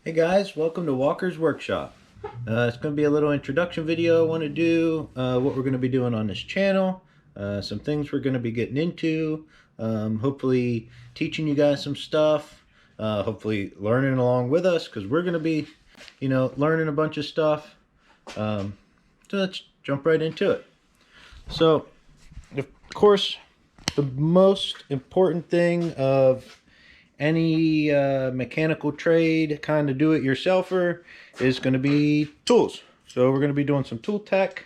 Hey guys, welcome to Walker's Workshop. It's going to be a little introduction video. I want to do what we're going to be doing on this channel, some things we're going to be getting into, hopefully teaching you guys some stuff, hopefully learning along with us because we're going to be, learning a bunch of stuff. So let's jump right into it. So, of course, the most important thing of any mechanical trade kind of do-it-yourselfer is going to be tools. So we're going to be doing some tool tech,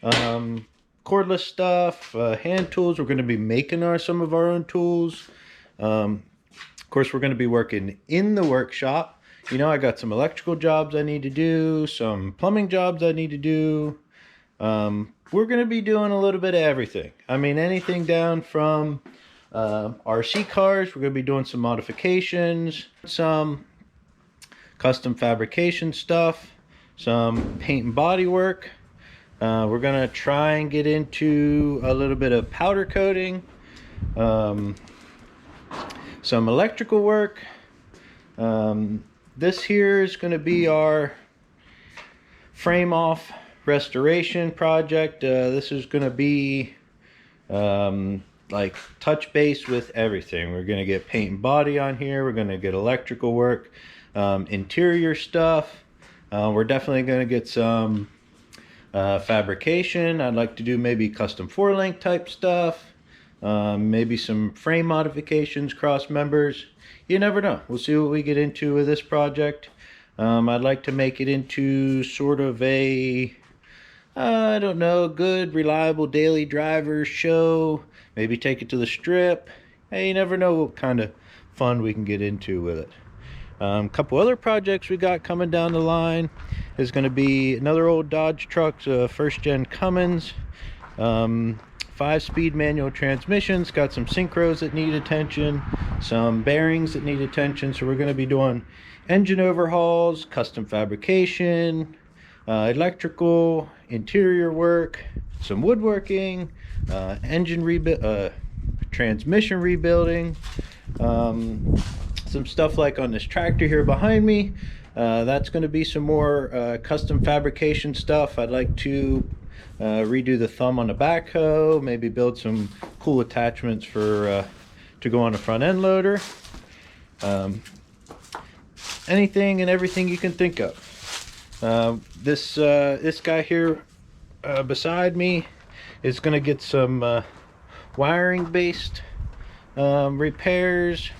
cordless stuff, hand tools. We're going to be making some of our own tools. Of course, we're going to be working in the workshop. I got some electrical jobs I need to do, some plumbing jobs I need to do. We're going to be doing a little bit of everything. I mean, anything down from RC cars. We're going to be doing some modifications, some custom fabrication stuff, some paint and body work. We're going to try and get into a little bit of powder coating, some electrical work. This here is going to be our frame off restoration project. This is going to be like touch base with everything. We're going to get paint and body on here. We're going to get electrical work, interior stuff. We're definitely going to get some fabrication. I'd like to do maybe custom 4-link type stuff, maybe some frame modifications, cross members. You never know. We'll see what we get into with this project. I'd like to make it into sort of a I don't know, good, reliable daily driver show. Maybe take it to the strip. Hey, you never know what kind of fun we can get into with it. A couple other projects we got coming down the line is going to be another old Dodge truck, first gen Cummins, 5-speed manual transmissions. Got some synchros that need attention, some bearings that need attention. So we're going to be doing engine overhauls, custom fabrication, electrical, interior work, some woodworking, engine rebuild, transmission rebuilding, some stuff like on this tractor here behind me. That's going to be some more custom fabrication stuff. I'd like to redo the thumb on the backhoe, maybe build some cool attachments for to go on a front end loader. Anything and everything you can think of. This guy here beside me is going to get some wiring based repairs.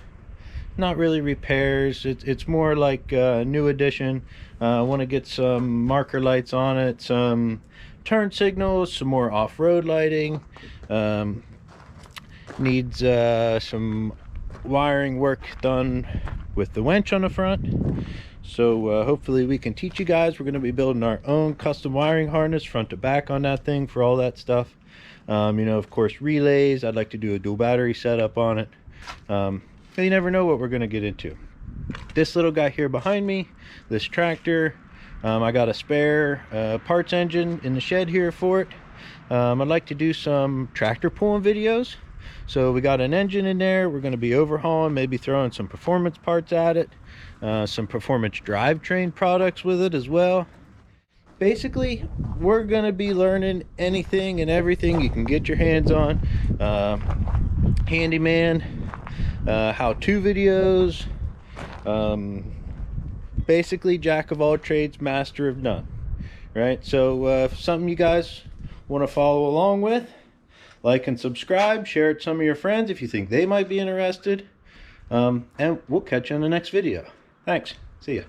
Not really repairs, it's more like a new addition. I want to get some marker lights on it, some turn signals, some more off-road lighting. Needs some wiring work done with the winch on the front. So hopefully we can teach you guys. We're going to be building our own custom wiring harness front to back on that thing for all that stuff. Of course, relays. I'd like to do a dual battery setup on it. You never know what we're going to get into. This little guy here behind me, this tractor, I got a spare parts engine in the shed here for it. I'd like to do some tractor pulling videos. So we got an engine in there. We're going to be overhauling, maybe throwing some performance parts at it, some performance drivetrain products with it as well. Basically, we're going to be learning anything and everything you can get your hands on. Handyman, how-to videos, basically jack of all trades, master of none. Right? So if something you guys want to follow along with, like and subscribe, share it with some of your friends if you think they might be interested, and we'll catch you in the next video. Thanks. See ya.